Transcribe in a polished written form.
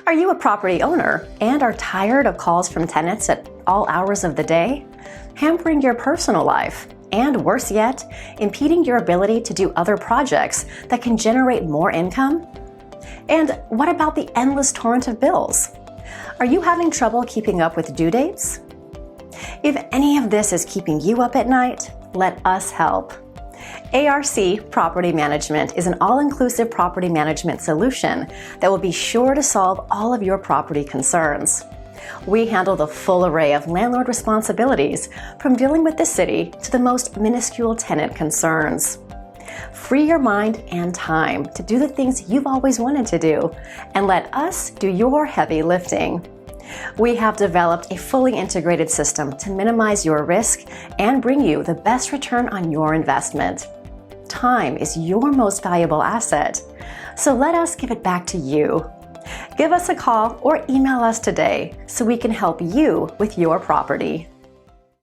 Are you a property owner and are tired of calls from tenants at all hours of the day, hampering your personal life, and worse yet, impeding your ability to do other projects that can generate more income? And what about the endless torrent of bills? Are you having trouble keeping up with due dates? If any of this is keeping you up at night, let us help. ARC Property Management is an all-inclusive property management solution that will be sure to solve all of your property concerns. We handle the full array of landlord responsibilities, from dealing with the city to the most minuscule tenant concerns. Free your mind and time to do the things you've always wanted to do, and let us do your heavy lifting. We have developed a fully integrated system to minimize your risk and bring you the best return on your investment. Time is your most valuable asset, so let us give it back to you. Give us a call or email us today so we can help you with your property.